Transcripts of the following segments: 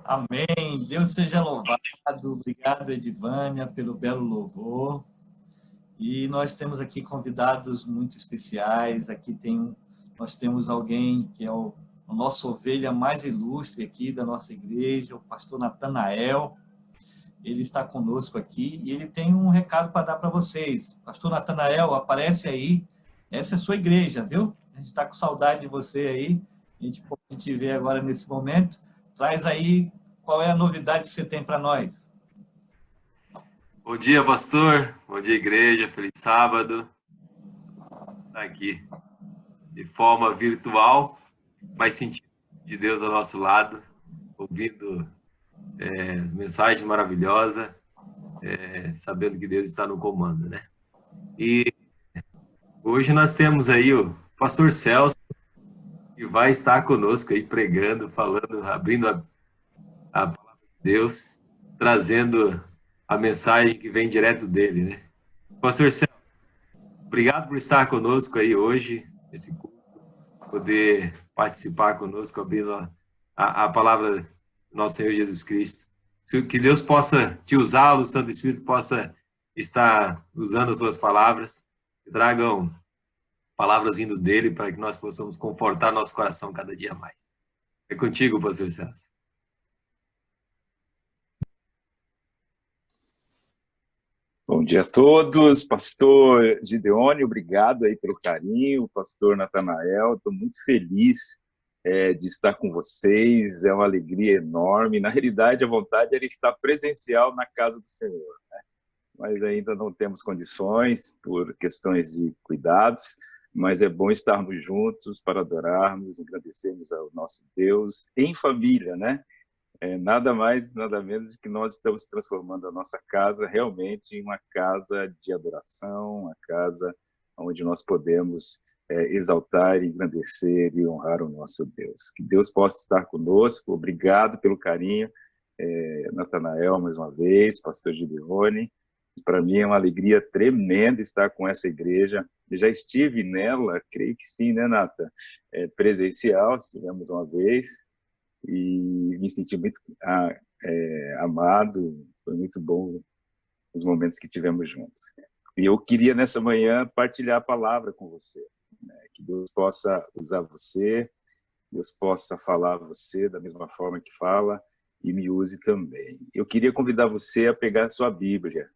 Amém. Deus seja louvado. Obrigado, Edivânia, pelo belo louvor. E nós temos aqui convidados muito especiais. Nós temos alguém que é o nosso ovelha mais ilustre aqui da nossa igreja, o pastor Natanael. Ele está conosco aqui e ele tem um recado para dar para vocês. Pastor Natanael, aparece aí. Essa é a sua igreja, viu? A gente está com saudade de você aí. A gente pode te ver agora nesse momento. Traz aí qual é a novidade que você tem para nós. Bom dia, pastor. Bom dia, igreja. Feliz sábado. Está aqui de forma virtual, mas sentindo de Deus ao nosso lado, ouvindo mensagem maravilhosa, sabendo que Deus está no comando, né? E hoje nós temos aí o pastor Celso, que vai estar conosco aí pregando, falando, abrindo a palavra de Deus, trazendo a mensagem que vem direto dele, né? Pastor Celso, obrigado por estar conosco aí hoje, nesse culto, poder participar conosco, abrindo a palavra do nosso Senhor Jesus Cristo. Que Deus possa te usar, o Santo Espírito possa estar usando as suas palavras, que tragam palavras vindo dele para que nós possamos confortar nosso coração cada dia mais. É contigo, pastor Celso. Bom dia a todos, pastor Gideone, obrigado aí pelo carinho, pastor Natanael, estou muito feliz de estar com vocês, é uma alegria enorme. Na realidade, a vontade era estar presencial na casa do Senhor, né? Mas ainda não temos condições por questões de cuidados, mas é bom estarmos juntos para adorarmos, agradecermos ao nosso Deus em família, né? Nada mais, nada menos que nós estamos transformando a nossa casa realmente em uma casa de adoração, uma casa onde nós podemos exaltar, engrandecer e honrar o nosso Deus. Que Deus possa estar conosco. Obrigado pelo carinho, Natanael, mais uma vez, pastor Gideone. Para mim é uma alegria tremenda estar com essa igreja. Eu já estive nela, creio que sim, né, Nata? Presencial, estivemos uma vez, e me senti muito amado, foi muito bom os momentos que tivemos juntos. E eu queria, nessa manhã, partilhar a palavra com você, né? Que Deus possa usar você, Deus possa falar a você da mesma forma que fala, e me use também. Eu queria convidar você a pegar a sua Bíblia,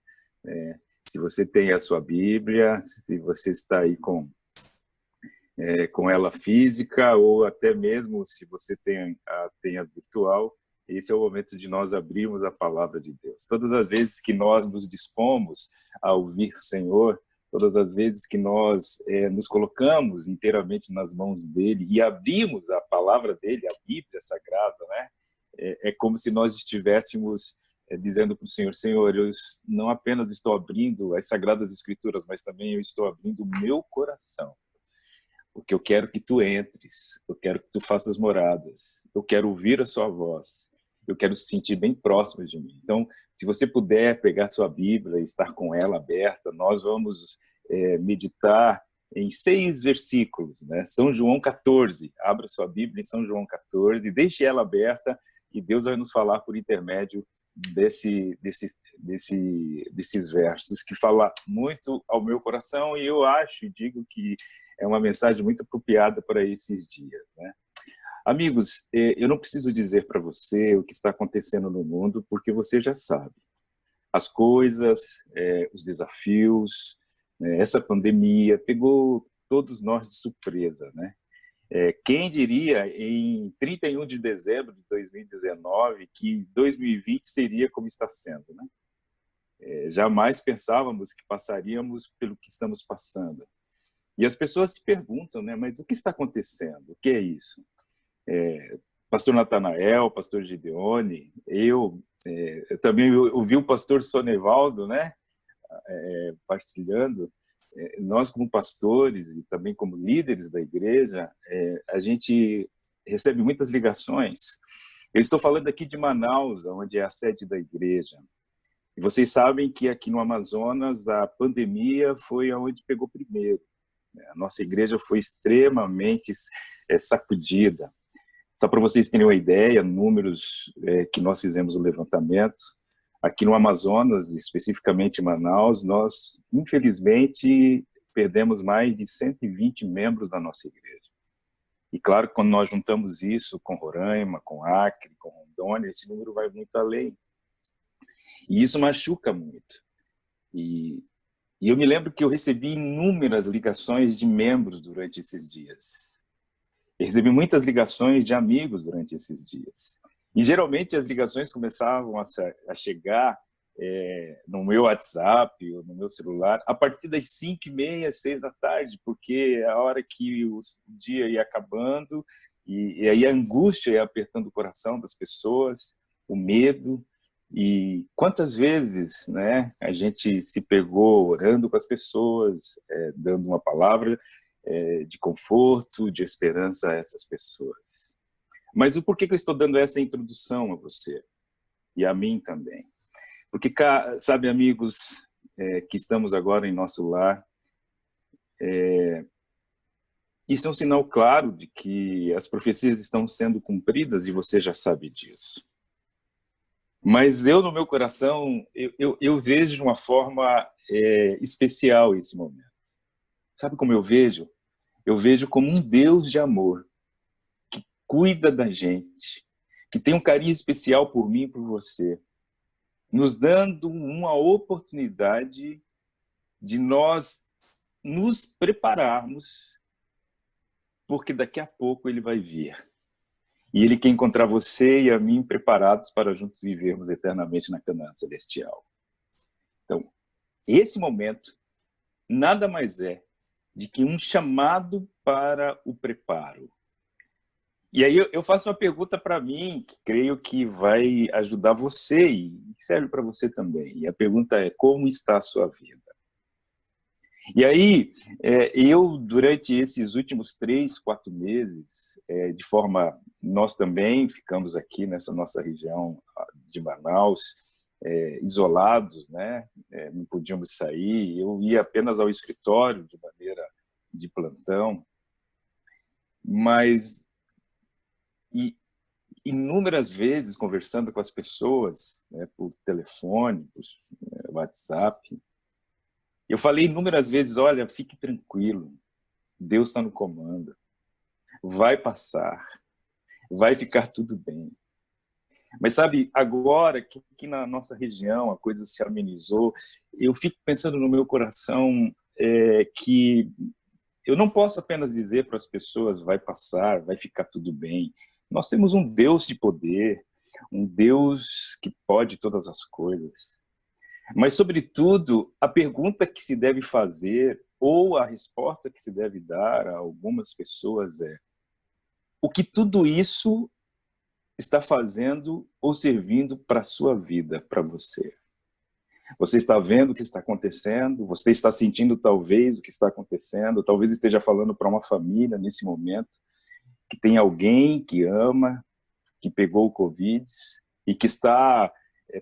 né? Se você tem a sua Bíblia, se você está aí com ela física, ou até mesmo se você tem a virtual, esse é o momento de nós abrirmos a palavra de Deus. Todas as vezes que nós nos dispomos a ouvir o Senhor, todas as vezes que nós nos colocamos inteiramente nas mãos dele e abrimos a palavra dele, a Bíblia Sagrada, né? É como se nós estivéssemos dizendo para o Senhor: Senhor, eu não apenas estou abrindo as Sagradas Escrituras, mas também eu estou abrindo o meu coração, porque eu quero que tu entres, eu quero que tu faças moradas, eu quero ouvir a sua voz, eu quero se sentir bem próximo de mim. Então, se você puder pegar sua Bíblia e estar com ela aberta, nós vamos meditar em 6 versículos, né? São João 14, abra sua Bíblia em São João 14, deixe ela aberta e Deus vai nos falar por intermédio desses versos, que fala muito ao meu coração, e eu acho e digo que é uma mensagem muito apropriada para esses dias, né? Amigos, eu não preciso dizer para você o que está acontecendo no mundo, porque você já sabe. As coisas, os desafios, essa pandemia pegou todos nós de surpresa, né? Quem diria em 31 de dezembro de 2019 que 2020 seria como está sendo, né? Jamais pensávamos que passaríamos pelo que estamos passando. E as pessoas se perguntam, né? Mas o que está acontecendo? O que é isso? Pastor Natanael, pastor Gideone, eu também ouvi o pastor Sonevaldo, né? Partilhando. Nós, como pastores e também como líderes da igreja, a gente recebe muitas ligações. Eu estou falando aqui de Manaus, onde é a sede da igreja. E vocês sabem que aqui no Amazonas a pandemia foi onde pegou primeiro. A nossa igreja foi extremamente sacudida. Só para vocês terem uma ideia, números que nós fizemos o levantamento, aqui no Amazonas, especificamente em Manaus, nós, infelizmente, perdemos mais de 120 membros da nossa igreja. E claro, quando nós juntamos isso com Roraima, com Acre, com Rondônia, esse número vai muito além. E isso machuca muito. E eu me lembro que eu recebi inúmeras ligações de membros durante esses dias. Eu recebi muitas ligações de amigos durante esses dias. E geralmente as ligações começavam a chegar no meu WhatsApp ou no meu celular a partir das 5h30, 6 da tarde, porque é a hora que o dia ia acabando e aí a angústia ia apertando o coração das pessoas, o medo. E quantas vezes, né, a gente se pegou orando com as pessoas, dando uma palavra de conforto, de esperança a essas pessoas. Mas o porquê que eu estou dando essa introdução a você? E a mim também. Porque, sabe, amigos, que estamos agora em nosso lar, isso é um sinal claro de que as profecias estão sendo cumpridas e você já sabe disso. Mas eu, no meu coração, eu vejo de uma forma especial esse momento. Sabe como eu vejo? Eu vejo como um Deus de amor, que cuida da gente, que tem um carinho especial por mim e por você, nos dando uma oportunidade de nós nos prepararmos, porque daqui a pouco ele vai vir. E ele quer encontrar você e a mim preparados para juntos vivermos eternamente na Canaã celestial. Então, esse momento nada mais é de que um chamado para o preparo. E aí eu faço uma pergunta para mim, que creio que vai ajudar você e serve para você também. E a pergunta é: como está a sua vida? E aí, eu, durante esses últimos 3, 4 meses, nós também ficamos aqui nessa nossa região de Manaus, isolados, né? Não podíamos sair, eu ia apenas ao escritório de maneira de plantão, mas inúmeras vezes conversando com as pessoas, né, por telefone, por WhatsApp, eu falei inúmeras vezes: olha, fique tranquilo, Deus está no comando, vai passar, vai ficar tudo bem. Mas sabe, agora que aqui na nossa região a coisa se amenizou, eu fico pensando no meu coração que eu não posso apenas dizer para as pessoas: vai passar, vai ficar tudo bem. Nós temos um Deus de poder, um Deus que pode todas as coisas. Mas, sobretudo, a pergunta que se deve fazer, ou a resposta que se deve dar a algumas pessoas é: o que tudo isso está fazendo ou servindo para a sua vida, para você? Você está vendo o que está acontecendo? Você está sentindo talvez o que está acontecendo? Talvez esteja falando para uma família nesse momento que tem alguém que ama, que pegou o Covid e que está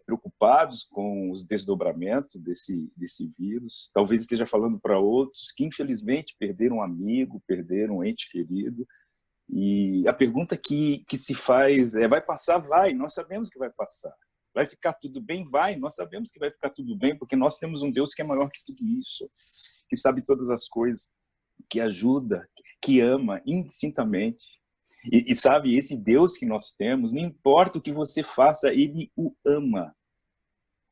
preocupados com os desdobramentos desse vírus. Talvez esteja falando para outros que infelizmente perderam um amigo, perderam um ente querido. E a pergunta que se faz é: vai passar? Vai, nós sabemos que vai passar. Vai ficar tudo bem? Vai, nós sabemos que vai ficar tudo bem, porque nós temos um Deus que é maior que tudo isso, que sabe todas as coisas, que ajuda, que ama indistintamente. E sabe, esse Deus que nós temos, não importa o que você faça, ele o ama.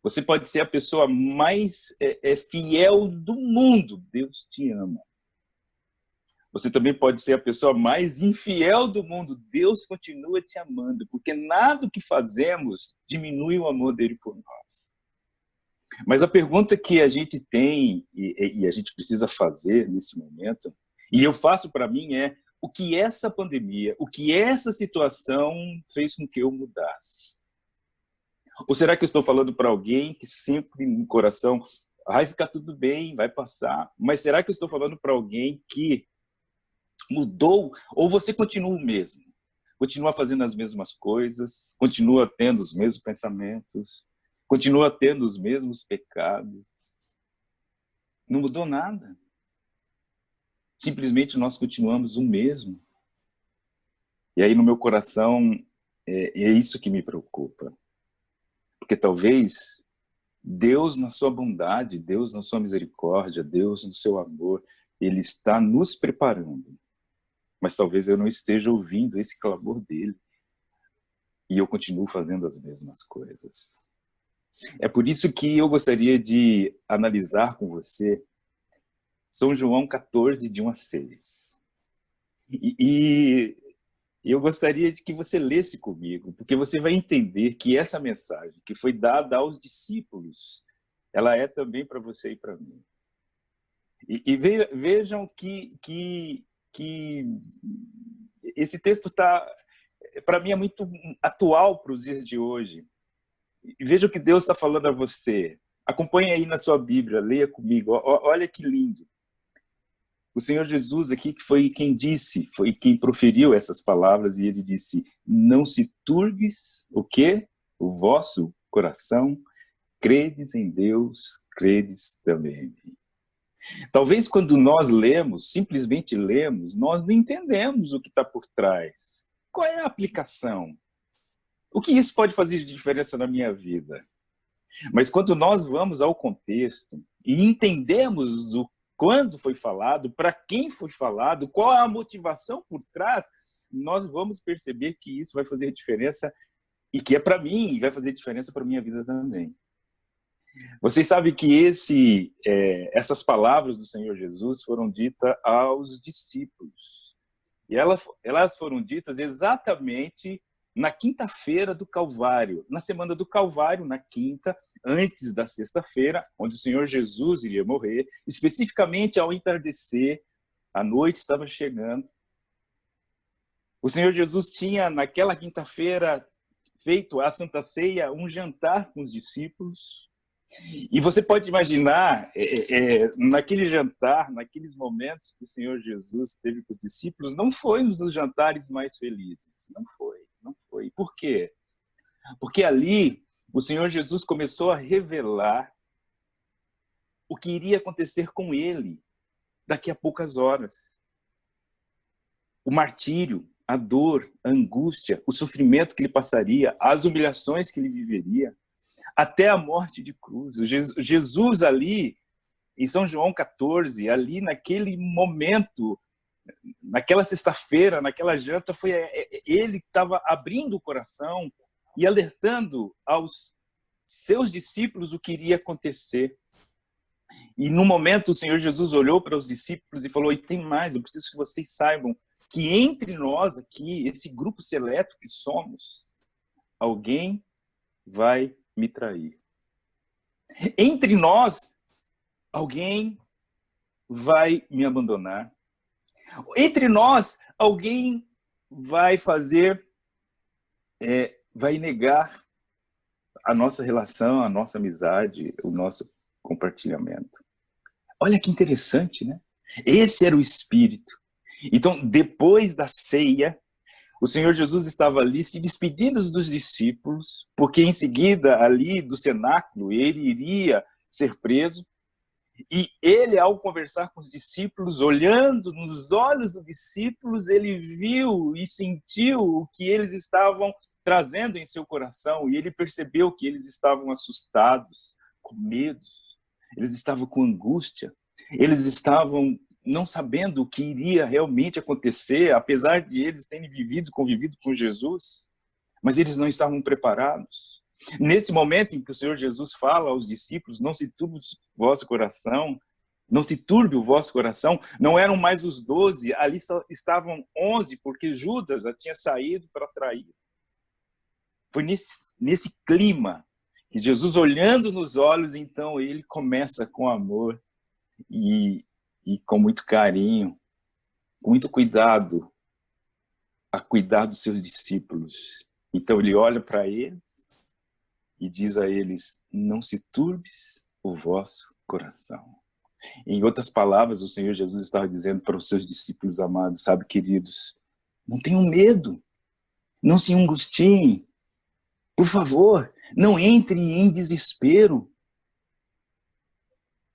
Você pode ser a pessoa mais fiel do mundo, Deus te ama. Você também pode ser a pessoa mais infiel do mundo, Deus continua te amando, porque nada do que fazemos diminui o amor dele por nós. Mas a pergunta que a gente tem e a gente precisa fazer nesse momento, e eu faço para mim, é: o que essa pandemia, o que essa situação fez com que eu mudasse? Ou será que eu estou falando para alguém que sempre no coração: vai ficar tudo bem, vai passar? Mas será que eu estou falando para alguém que mudou? Ou você continua o mesmo? Continua fazendo as mesmas coisas, continua tendo os mesmos pensamentos, continua tendo os mesmos pecados? Não mudou nada. Simplesmente nós continuamos o mesmo. E aí no meu coração é isso que me preocupa. Porque talvez Deus na sua bondade, Deus na sua misericórdia, Deus no seu amor, Ele está nos preparando. Mas talvez eu não esteja ouvindo esse clamor dele. E eu continuo fazendo as mesmas coisas. É por isso que eu gostaria de analisar com você São João 14, de 1 a 6. E eu gostaria de que você lesse comigo, porque você vai entender que essa mensagem que foi dada aos discípulos, ela é também para você e para mim. E vejam que esse texto para mim é muito atual para os dias de hoje. E veja o que Deus está falando a você. Acompanhe aí na sua Bíblia, leia comigo. Olha que lindo. O Senhor Jesus aqui, que foi quem disse, foi quem proferiu essas palavras, e ele disse: não se turbes o quê? O vosso coração, credes em Deus, credes também em mim. Talvez quando nós lemos, simplesmente lemos, nós não entendemos o que está por trás. Qual é a aplicação? O que isso pode fazer de diferença na minha vida? Mas quando nós vamos ao contexto e entendemos quando foi falado, para quem foi falado, qual é a motivação por trás, nós vamos perceber que isso vai fazer diferença e que é para mim e vai fazer diferença para a minha vida também. Vocês sabem que essas palavras do Senhor Jesus foram ditas aos discípulos. E elas foram ditas exatamente na quinta-feira do Calvário, na semana do Calvário, na quinta, antes da sexta-feira, onde o Senhor Jesus iria morrer, especificamente ao entardecer, a noite estava chegando. O Senhor Jesus tinha, naquela quinta-feira, feito a Santa Ceia, um jantar com os discípulos. E você pode imaginar, naquele jantar, naqueles momentos que o Senhor Jesus teve com os discípulos, não foi um dos jantares mais felizes, não foi. Por quê? Porque ali o Senhor Jesus começou a revelar o que iria acontecer com ele daqui a poucas horas. O martírio, a dor, a angústia, o sofrimento que ele passaria, as humilhações que ele viveria, até a morte de cruz. Jesus ali, em São João 14, ali naquele momento, naquela sexta-feira, naquela janta, foi ele que estava abrindo o coração e alertando aos seus discípulos o que iria acontecer. E no momento o Senhor Jesus olhou para os discípulos e falou: e tem mais, eu preciso que vocês saibam que entre nós aqui, esse grupo seleto que somos, alguém vai me trair. Entre nós, alguém vai me abandonar. Entre nós, alguém vai vai negar a nossa relação, a nossa amizade, o nosso compartilhamento. Olha que interessante, né? Esse era o espírito. Então, depois da ceia, o Senhor Jesus estava ali se despedindo dos discípulos, porque em seguida, ali do cenáculo, ele iria ser preso. E ele, ao conversar com os discípulos, olhando nos olhos dos discípulos, ele viu e sentiu o que eles estavam trazendo em seu coração. E ele percebeu que eles estavam assustados, com medo, eles estavam com angústia, eles estavam não sabendo o que iria realmente acontecer, apesar de eles terem convivido com Jesus, mas eles não estavam preparados. Nesse momento em que o Senhor Jesus fala aos discípulos: não se turbe o vosso coração, não se turbe o vosso coração, não eram mais os 12, ali só estavam 11, porque Judas já tinha saído para trair. Foi nesse clima que Jesus, olhando nos olhos, então ele começa com amor e com muito carinho, com muito cuidado, a cuidar dos seus discípulos. Então ele olha para eles e diz a eles: não se turbes o vosso coração. Em outras palavras, o Senhor Jesus estava dizendo para os seus discípulos amados: sabe, queridos, não tenham medo, não se angustiem, por favor, não entrem em desespero,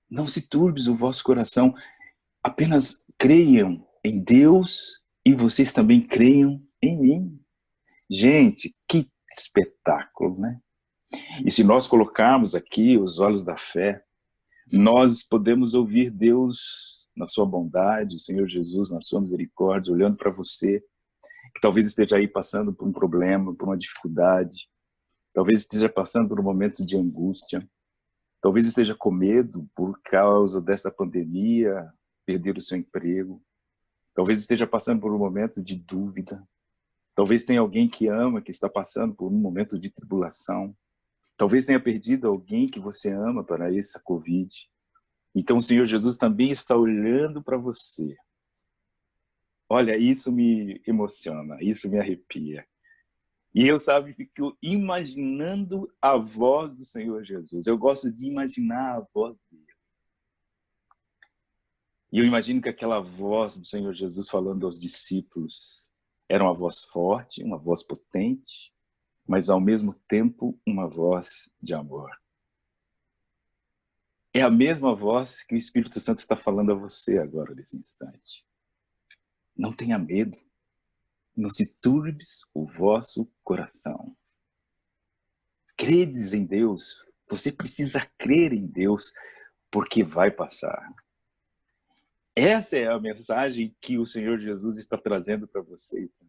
não se turbes o vosso coração, apenas creiam em Deus e vocês também creiam em mim. Gente, que espetáculo, né? E se nós colocarmos aqui os olhos da fé, nós podemos ouvir Deus na sua bondade, o Senhor Jesus na sua misericórdia, olhando para você, que talvez esteja aí passando por um problema, por uma dificuldade, talvez esteja passando por um momento de angústia, talvez esteja com medo por causa dessa pandemia, perder o seu emprego, talvez esteja passando por um momento de dúvida, talvez tenha alguém que ama, que está passando por um momento de tribulação, talvez tenha perdido alguém que você ama para essa Covid. Então o Senhor Jesus também está olhando para você. Olha, isso me emociona, isso me arrepia. E eu, sabe, fico imaginando a voz do Senhor Jesus. Eu gosto de imaginar a voz dele. E eu imagino que aquela voz do Senhor Jesus falando aos discípulos era uma voz forte, uma voz potente, mas ao mesmo tempo uma voz de amor. É a mesma voz que o Espírito Santo está falando a você agora, nesse instante. Não tenha medo. Não se turbes o vosso coração. Credes em Deus. Você precisa crer em Deus, porque vai passar. Essa é a mensagem que o Senhor Jesus está trazendo para vocês.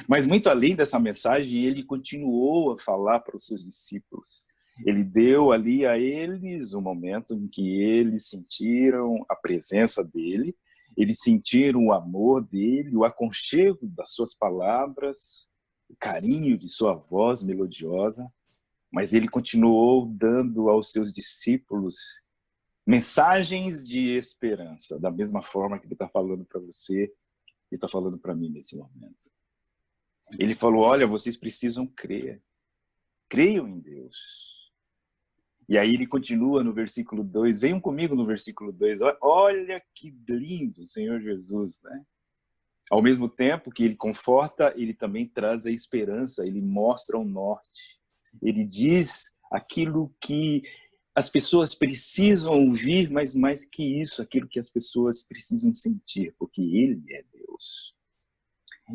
Mas muito além dessa mensagem, ele continuou a falar para os seus discípulos. Ele deu ali a eles um momento em que eles sentiram a presença dele, eles sentiram o amor dele, o aconchego das suas palavras, o carinho de sua voz melodiosa, mas ele continuou dando aos seus discípulos mensagens de esperança, da mesma forma que ele está falando para você, ele está falando para mim nesse momento. Ele falou, olha, vocês precisam crer. Creiam em Deus. E aí ele continua no versículo 2. Venham comigo no versículo 2. Olha que lindo o Senhor Jesus, né? Ao mesmo tempo que ele conforta, ele também traz a esperança. Ele mostra o norte. Ele diz aquilo que as pessoas precisam ouvir, mas mais que isso, aquilo que as pessoas precisam sentir, porque ele é Deus.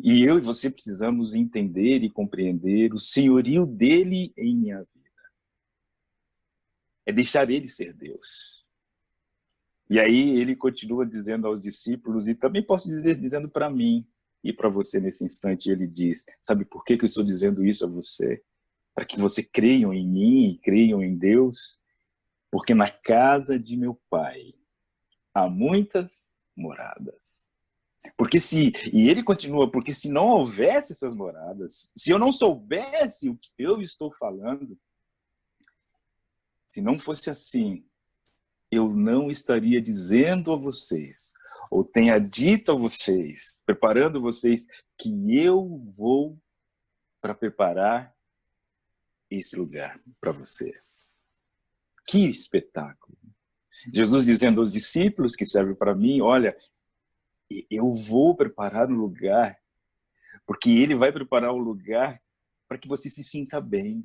E eu e você precisamos entender e compreender o senhorio dele em minha vida. É deixar ele ser Deus. E aí ele continua dizendo aos discípulos, e também posso dizer, dizendo para mim e para você nesse instante, ele diz, sabe por que eu estou dizendo isso a você? Para que você creiam em mim e creiam em Deus, porque na casa de meu Pai há muitas moradas. E ele continua, porque se não houvesse essas moradas, se eu não soubesse o que eu estou falando, se não fosse assim, eu não estaria dizendo a vocês, ou tenha dito a vocês, preparando vocês, que eu vou para preparar esse lugar para você. Que espetáculo! Jesus dizendo aos discípulos que serve para mim, olha, eu vou preparar um lugar, porque ele vai preparar um lugar para que você se sinta bem,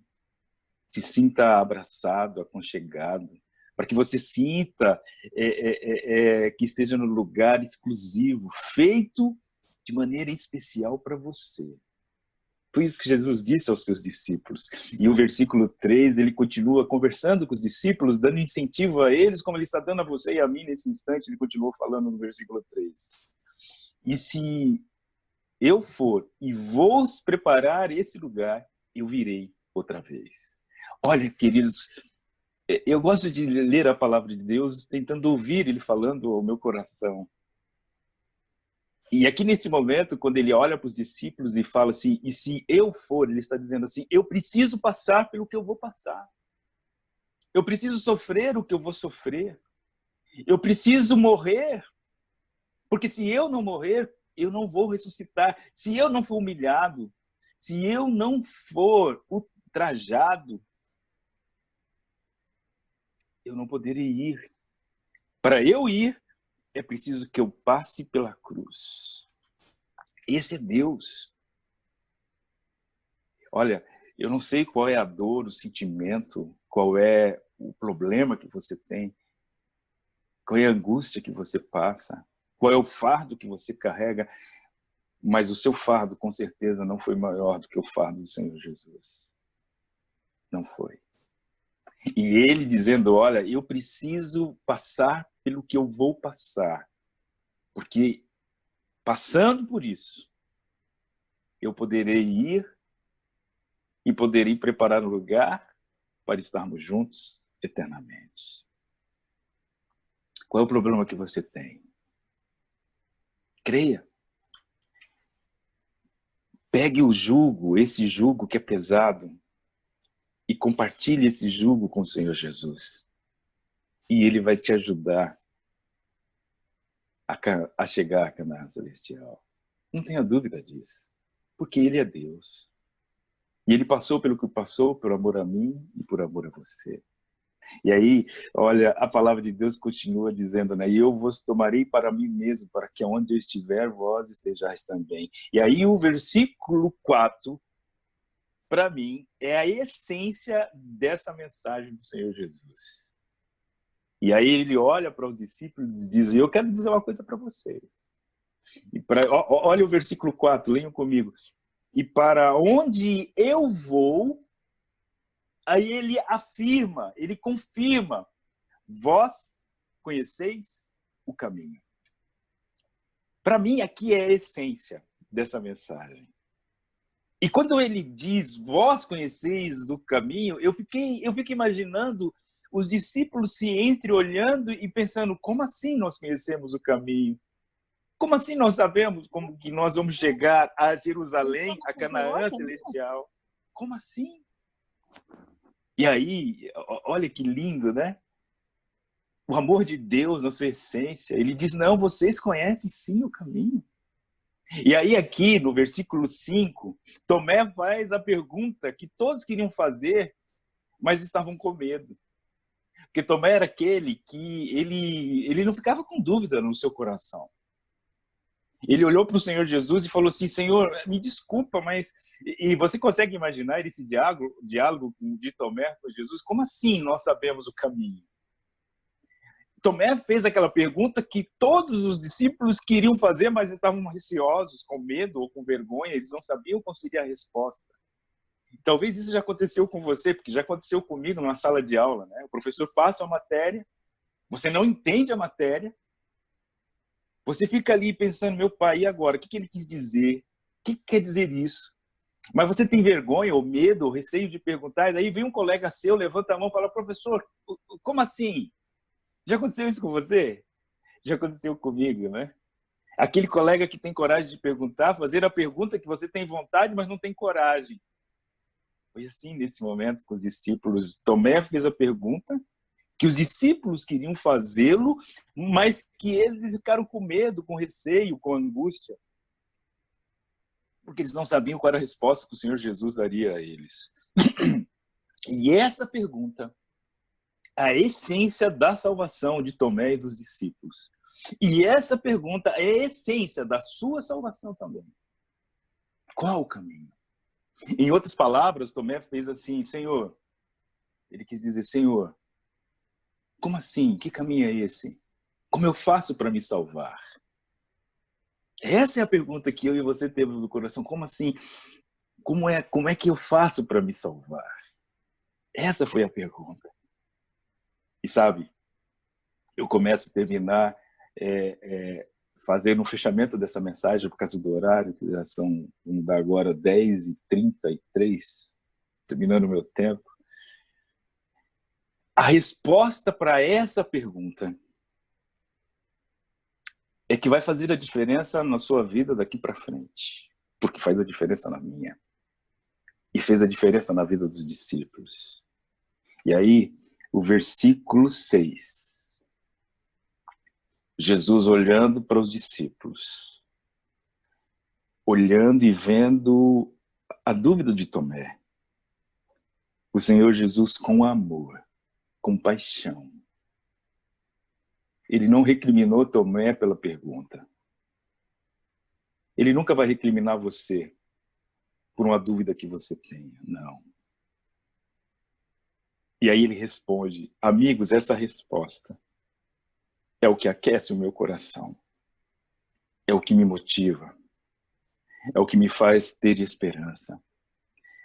se sinta abraçado, aconchegado, para que você sinta que esteja no lugar exclusivo, feito de maneira especial para você. Foi isso que Jesus disse aos seus discípulos. E o versículo 3, ele continua conversando com os discípulos, dando incentivo a eles, como ele está dando a você e a mim nesse instante. Ele continuou falando no versículo 3. E se eu for e vos preparar esse lugar, eu virei outra vez. Olha, queridos, eu gosto de ler a palavra de Deus, tentando ouvir ele falando ao meu coração. E aqui nesse momento, quando ele olha para os discípulos e fala assim, e se eu for, ele está dizendo assim, eu preciso passar pelo que eu vou passar. Eu preciso sofrer o que eu vou sofrer. Eu preciso morrer. Porque se eu não morrer, eu não vou ressuscitar. Se eu não for humilhado, se eu não for ultrajado, eu não poderei ir. Para eu ir, é preciso que eu passe pela cruz. Esse é Deus. Olha, eu não sei qual é a dor, o sentimento, qual é o problema que você tem, qual é a angústia que você passa, qual é o fardo que você carrega, Mas o seu fardo, com certeza, não foi maior do que o fardo do Senhor Jesus. Não foi. E ele dizendo, olha, eu preciso passar pelo que eu vou passar. Porque, passando por isso, eu poderei ir e poderei preparar um lugar para estarmos juntos eternamente. Qual é o problema que você tem? Creia. Pegue o jugo, esse jugo que é pesado, e compartilhe esse jugo com o Senhor Jesus. E Ele vai te ajudar a chegar à Canaã Celestial. Não tenha dúvida disso. Porque Ele é Deus. E Ele passou pelo que passou, por amor a mim e por amor a você. E aí, olha, a palavra de Deus continua dizendo, né? E eu vos tomarei para mim mesmo, para que onde eu estiver, vós estejais também. E aí o versículo 4, para mim, é a essência dessa mensagem do Senhor Jesus. E aí ele olha para os discípulos e diz, eu quero dizer uma coisa para vocês. Olha o versículo 4, leiam comigo. E para onde eu vou, aí ele afirma, ele confirma, vós conheceis o caminho. Para mim, aqui é a essência dessa mensagem. E quando ele diz, vós conheceis o caminho, eu fiquei imaginando os discípulos se entreolhando e pensando, como assim nós conhecemos o caminho? Como assim nós sabemos como que nós vamos chegar a Jerusalém, a Canaã Celestial? Como assim? E aí, olha que lindo, né? O amor de Deus na sua essência. Ele diz, não, vocês conhecem sim o caminho. E aí aqui, no versículo 5, Tomé faz a pergunta que todos queriam fazer, mas estavam com medo. Porque Tomé era aquele que ele não ficava com dúvida no seu coração. Ele olhou para o Senhor Jesus e falou assim, Senhor, me desculpa, mas... E você consegue imaginar esse diálogo de Tomé com Jesus? Como assim nós sabemos o caminho? Tomé fez aquela pergunta que todos os discípulos queriam fazer, mas estavam receosos, com medo ou com vergonha, eles não sabiam qual seria a resposta. Talvez isso já aconteceu com você, porque já aconteceu comigo numa sala de aula, né? O professor passa a matéria, você não entende a matéria, você fica ali pensando, meu pai, e agora? O que ele quis dizer? O que quer dizer isso? Mas você tem vergonha, ou medo, ou receio de perguntar, e daí vem um colega seu, levanta a mão e fala, professor, como assim? Já aconteceu isso com você? Já aconteceu comigo, né? Aquele colega que tem coragem de perguntar, fazer a pergunta que você tem vontade, mas não tem coragem. Foi assim nesse momento com os discípulos. Tomé fez a pergunta que os discípulos queriam fazê-lo, mas que eles ficaram com medo, com receio, com angústia. Porque eles não sabiam qual era a resposta que o Senhor Jesus daria a eles. E essa pergunta, a essência da salvação de Tomé e dos discípulos. E essa pergunta é a essência da sua salvação também. Qual o caminho? Em outras palavras, Tomé fez assim, Senhor, ele quis dizer, Senhor, como assim? Que caminho é esse? Como eu faço para me salvar? Essa é a pergunta que eu e você temos no coração. Como assim? Como é que eu faço para me salvar? Essa foi a pergunta. E sabe, eu começo a terminar fazendo um fechamento dessa mensagem por causa do horário, que já são, vamos dar agora 10h33, terminando o meu tempo. A resposta para essa pergunta é que vai fazer a diferença na sua vida daqui para frente, porque faz a diferença na minha. E fez a diferença na vida dos discípulos. E aí, o versículo 6. Jesus olhando para os discípulos, olhando e vendo a dúvida de Tomé. O Senhor Jesus com amor, com paixão. Ele não recriminou Tomé pela pergunta. Ele nunca vai recriminar você por uma dúvida que você tenha, não. E aí ele responde, amigos, essa resposta é o que aquece o meu coração. É o que me motiva. É o que me faz ter esperança.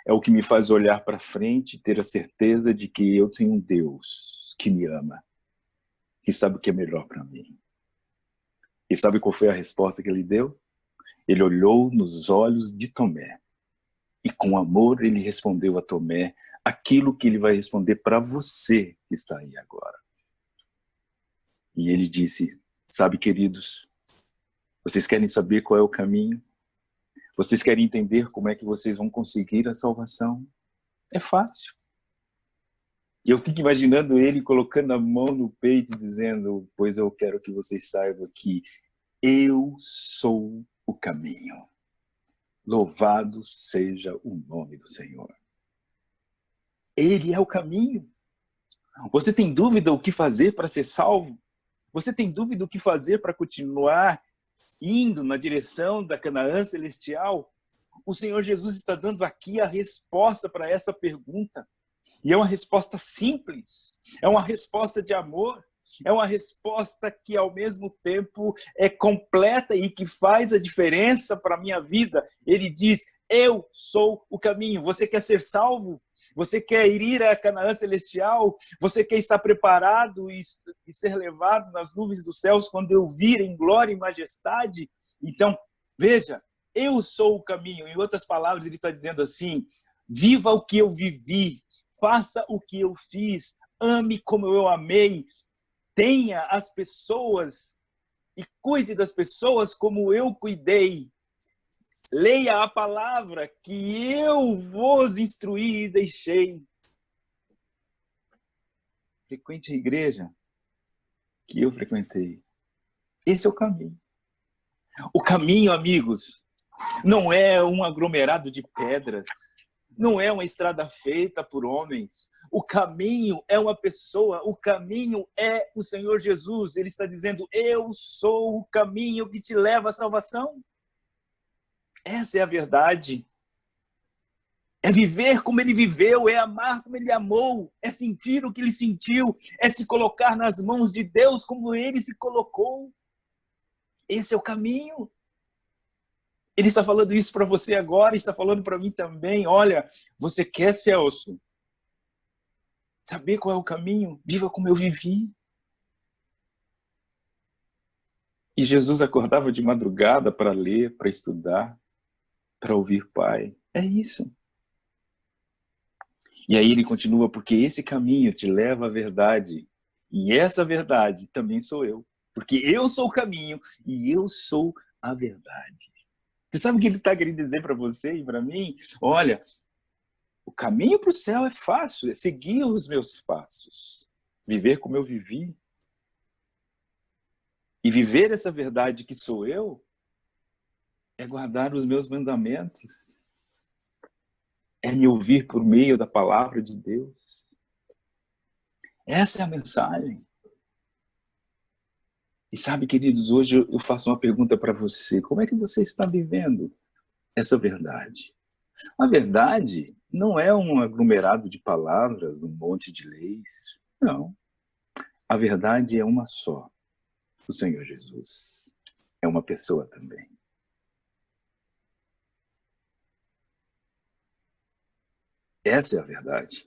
É o que me faz olhar para frente e ter a certeza de que eu tenho um Deus que me ama, que sabe o que é melhor para mim. E sabe qual foi a resposta que ele deu? Ele olhou nos olhos de Tomé e com amor ele respondeu a Tomé aquilo que ele vai responder para você que está aí agora. E ele disse, sabe, queridos, vocês querem saber qual é o caminho? Vocês querem entender como é que vocês vão conseguir a salvação? É fácil. E eu fico imaginando ele colocando a mão no peito e dizendo, pois eu quero que vocês saibam que eu sou o caminho. Louvado seja o nome do Senhor. Ele é o caminho. Você tem dúvida o que fazer para ser salvo? Você tem dúvida o que fazer para continuar indo na direção da Canaã celestial? O Senhor Jesus está dando aqui a resposta para essa pergunta. E é uma resposta simples, é uma resposta de amor, é uma resposta que ao mesmo tempo é completa e que faz a diferença para a minha vida. Ele diz, eu sou o caminho. Você quer ser salvo? Você quer ir à Canaã celestial? Você quer estar preparado e ser levado nas nuvens dos céus quando eu vir em glória e majestade? Então, veja, eu sou o caminho. Em outras palavras, ele está dizendo assim, viva o que eu vivi, faça o que eu fiz, ame como eu amei, tenha as pessoas e cuide das pessoas como eu cuidei. Leia a palavra que eu vos instruí e deixei. Frequente a igreja que eu frequentei. Esse é o caminho. O caminho, amigos, não é um aglomerado de pedras. Não é uma estrada feita por homens. O caminho é uma pessoa. O caminho é o Senhor Jesus. Ele está dizendo, eu sou o caminho que te leva à salvação. Essa é a verdade. É viver como ele viveu, é amar como ele amou, é sentir o que ele sentiu, é se colocar nas mãos de Deus como ele se colocou. Esse é o caminho. Ele está falando isso para você agora, está falando para mim também. Olha, você quer, Celso, saber qual é o caminho? Viva como eu vivi. E Jesus acordava de madrugada para ler, para estudar, para ouvir Pai. É isso. E aí ele continua, porque esse caminho te leva à verdade. E essa verdade também sou eu. Porque eu sou o caminho e eu sou a verdade. Você sabe o que ele está querendo dizer para você e para mim? Olha, o caminho para o céu é fácil, é seguir os meus passos. Viver como eu vivi. E viver essa verdade que sou eu é guardar os meus mandamentos. É me ouvir por meio da palavra de Deus. Essa é a mensagem. E sabe, queridos, hoje eu faço uma pergunta para você. Como é que você está vivendo essa verdade? A verdade não é um aglomerado de palavras, um monte de leis. Não. A verdade é uma só. O Senhor Jesus. É uma pessoa também. Essa é a verdade.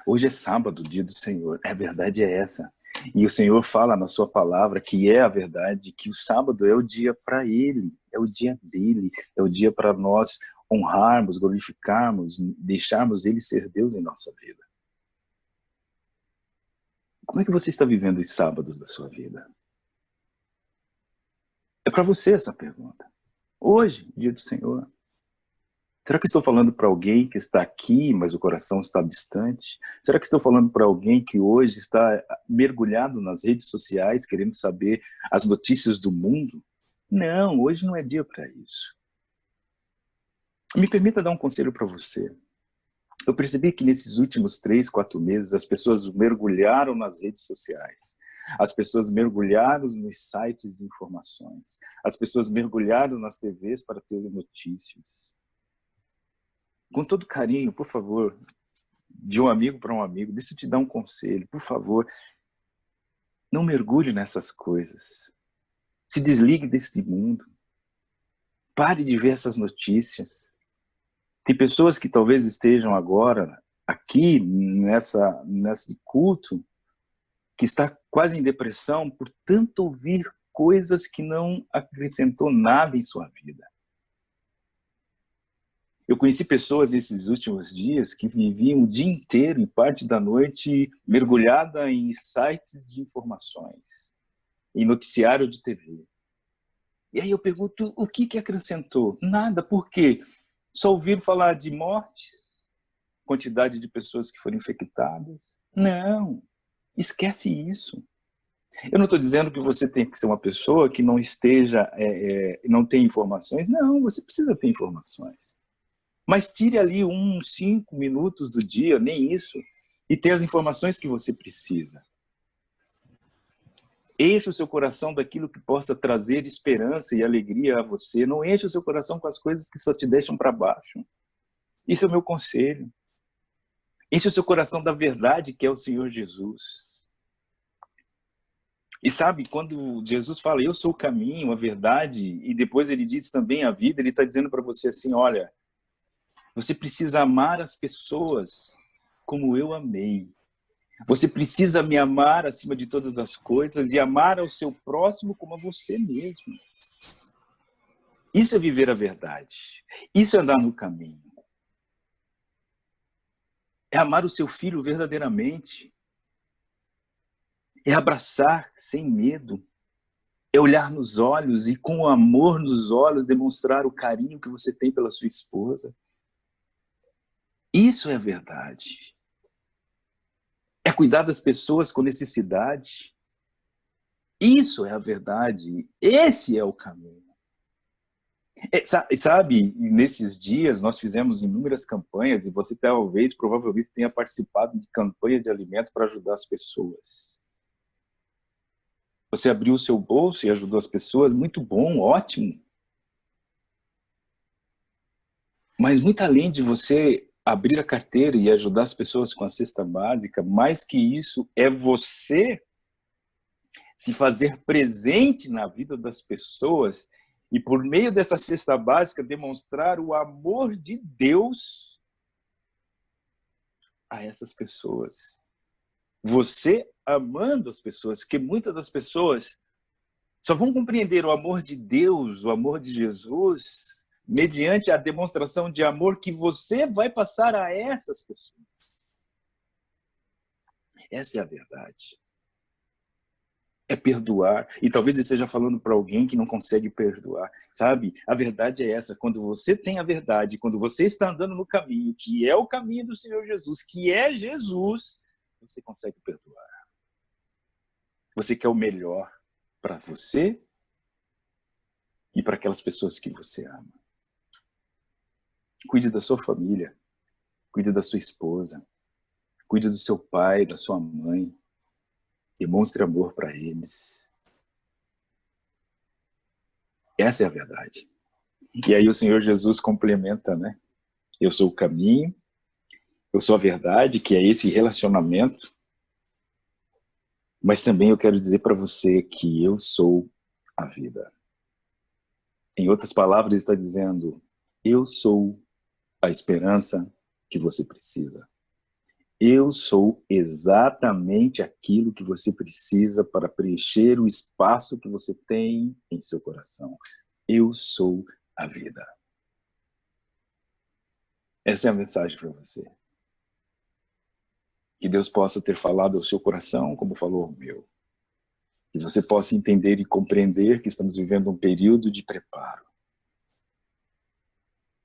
Hoje é sábado, dia do Senhor. A verdade é essa. E o Senhor fala na sua palavra que é a verdade, que o sábado é o dia para Ele, é o dia dEle, é o dia para nós honrarmos, glorificarmos, deixarmos Ele ser Deus em nossa vida. Como é que você está vivendo os sábados da sua vida? É para você essa pergunta. Hoje, dia do Senhor. Será que estou falando para alguém que está aqui, mas o coração está distante? Será que estou falando para alguém que hoje está mergulhado nas redes sociais, querendo saber as notícias do mundo? Não, hoje não é dia para isso. Me permita dar um conselho para você. Eu percebi que nesses últimos 3, 4 meses, as pessoas mergulharam nas redes sociais. As pessoas mergulharam nos sites de informações. As pessoas mergulharam nas TVs para ter notícias. Com todo carinho, por favor, de um amigo para um amigo, deixa eu te dar um conselho, por favor, não mergulhe nessas coisas. Se desligue desse mundo. Pare de ver essas notícias. Tem pessoas que talvez estejam agora aqui nesse culto que está quase em depressão por tanto ouvir coisas que não acrescentou nada em sua vida. Eu conheci pessoas nesses últimos dias que viviam o dia inteiro e parte da noite mergulhada em sites de informações, em noticiário de TV. E aí eu pergunto, o que acrescentou? Nada, por quê? Só ouviram falar de mortes, quantidade de pessoas que foram infectadas? Não, esquece isso. Eu não estou dizendo que você tem que ser uma pessoa que não esteja, não tem informações. Não, você precisa ter informações. Mas tire ali 5 minutos do dia, nem isso, e tenha as informações que você precisa. Enche o seu coração daquilo que possa trazer esperança e alegria a você. Não enche o seu coração com as coisas que só te deixam para baixo. Isso é o meu conselho. Enche o seu coração da verdade, que é o Senhor Jesus. E sabe, quando Jesus fala, eu sou o caminho, a verdade, e depois ele diz também a vida, ele está dizendo para você assim, olha, você precisa amar as pessoas como eu amei. Você precisa me amar acima de todas as coisas e amar ao seu próximo como a você mesmo. Isso é viver a verdade. Isso é andar no caminho. É amar o seu filho verdadeiramente. É abraçar sem medo. É olhar nos olhos e, com o amor nos olhos, demonstrar o carinho que você tem pela sua esposa. Isso é a verdade. É cuidar das pessoas com necessidade. Isso é a verdade. Esse é o caminho. Sabe, nesses dias nós fizemos inúmeras campanhas e você talvez, provavelmente, tenha participado de campanha de alimento para ajudar as pessoas. Você abriu o seu bolso e ajudou as pessoas, muito bom, ótimo. Mas muito além de você abrir a carteira e ajudar as pessoas com a cesta básica, mais que isso, é você se fazer presente na vida das pessoas e, por meio dessa cesta básica, demonstrar o amor de Deus a essas pessoas. Você amando as pessoas, porque muitas das pessoas só vão compreender o amor de Deus, o amor de Jesus, mediante a demonstração de amor que você vai passar a essas pessoas. Essa é a verdade. É perdoar. E talvez eu esteja falando para alguém que não consegue perdoar. Sabe? A verdade é essa. Quando você tem a verdade, quando você está andando no caminho, que é o caminho do Senhor Jesus, que é Jesus, você consegue perdoar. Você quer o melhor para você e para aquelas pessoas que você ama. Cuide da sua família. Cuide da sua esposa. Cuide do seu pai, da sua mãe. Demonstre amor para eles. Essa é a verdade. E aí o Senhor Jesus complementa, né? Eu sou o caminho, eu sou a verdade, que é esse relacionamento. Mas também eu quero dizer para você que eu sou a vida. Em outras palavras, ele está dizendo, eu sou a esperança que você precisa. Eu sou exatamente aquilo que você precisa para preencher o espaço que você tem em seu coração. Eu sou a vida. Essa é a mensagem para você. Que Deus possa ter falado ao seu coração, como falou ao meu. Que você possa entender e compreender que estamos vivendo um período de preparo.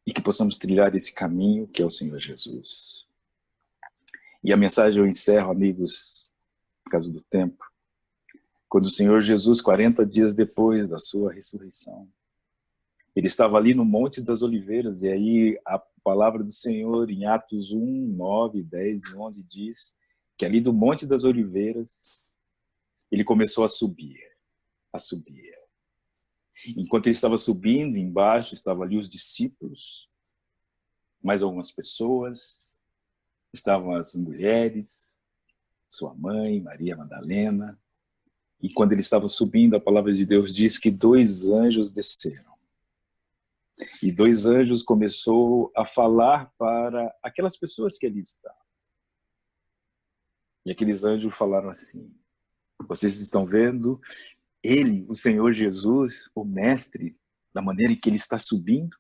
E que possamos trilhar esse caminho que é o Senhor Jesus. E a mensagem eu encerro, amigos, por causa do tempo. Quando o Senhor Jesus, 40 dias depois da sua ressurreição, ele estava ali no Monte das Oliveiras, e aí a palavra do Senhor em Atos 1, 9, 10 e 11 diz que ali do Monte das Oliveiras, ele começou a subir, a subir. Enquanto ele estava subindo, embaixo estavam ali os discípulos, mais algumas pessoas, estavam as mulheres, sua mãe, Maria Madalena, e quando ele estava subindo, a palavra de Deus diz que 2 anjos desceram. E 2 anjos começou a falar para aquelas pessoas que ali estavam. E aqueles anjos falaram assim: vocês estão vendo ele, o Senhor Jesus, o Mestre, da maneira em que ele está subindo?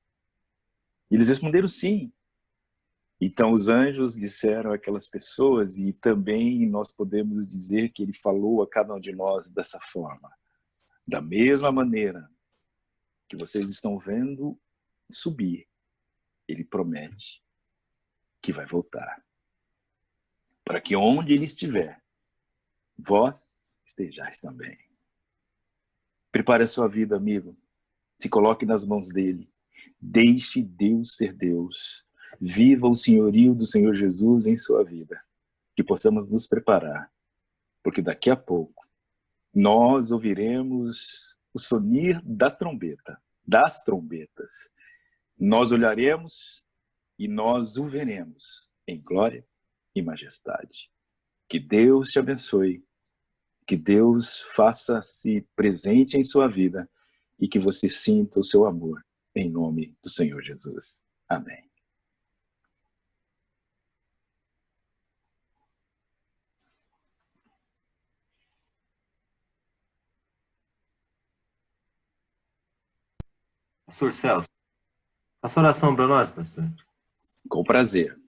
E eles responderam sim. Então os anjos disseram àquelas pessoas, e também nós podemos dizer que ele falou a cada um de nós dessa forma: da mesma maneira que vocês estão vendo subir, ele promete que vai voltar, para que onde ele estiver, vós estejais também. Prepare a sua vida, amigo. Se coloque nas mãos dele. Deixe Deus ser Deus. Viva o senhorio do Senhor Jesus em sua vida. Que possamos nos preparar, porque daqui a pouco nós ouviremos o sonir da trombeta, das trombetas. Nós olharemos e nós o veremos em glória e majestade. Que Deus te abençoe. Que Deus faça-se presente em sua vida e que você sinta o seu amor em nome do Senhor Jesus. Amém. Pastor Celso, faça oração para nós, pastor. Com prazer.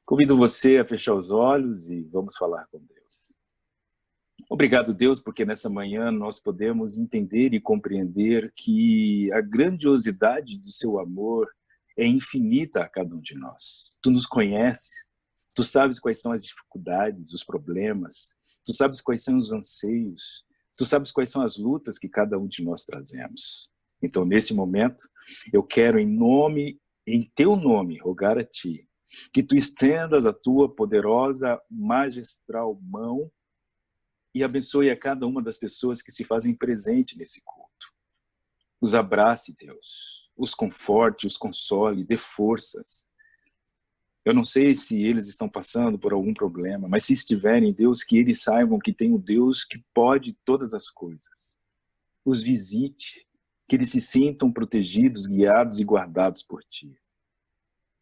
Convido você a fechar os olhos e vamos falar com Deus. Obrigado, Deus, porque nessa manhã nós podemos entender e compreender que a grandiosidade do seu amor é infinita a cada um de nós. Tu nos conheces, tu sabes quais são as dificuldades, os problemas, tu sabes quais são os anseios, tu sabes quais são as lutas que cada um de nós trazemos. Então, nesse momento, eu quero em teu nome, rogar a ti, que tu estendas a tua poderosa, magistral mão e abençoe a cada uma das pessoas que se fazem presente nesse culto. Os abrace, Deus, os conforte, os console, dê forças. Eu não sei se eles estão passando por algum problema, mas se estiverem, Deus, que eles saibam que tem um Deus que pode todas as coisas. Os visite, que eles se sintam protegidos, guiados e guardados por ti.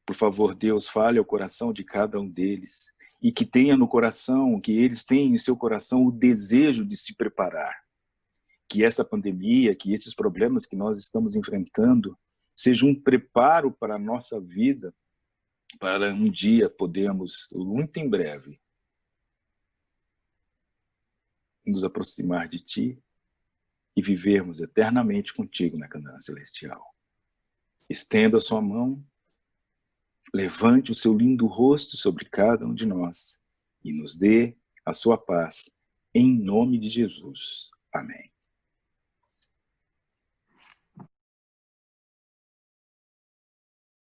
Por favor, Deus, fale ao coração de cada um deles e que tenha no coração, que eles tenham em seu coração o desejo de se preparar. Que essa pandemia, que esses problemas que nós estamos enfrentando seja um preparo para a nossa vida, para um dia podermos, muito em breve, nos aproximar de ti e vivermos eternamente contigo na Canaã Celestial. Estenda a sua mão, levante o seu lindo rosto sobre cada um de nós e nos dê a sua paz, em nome de Jesus. Amém.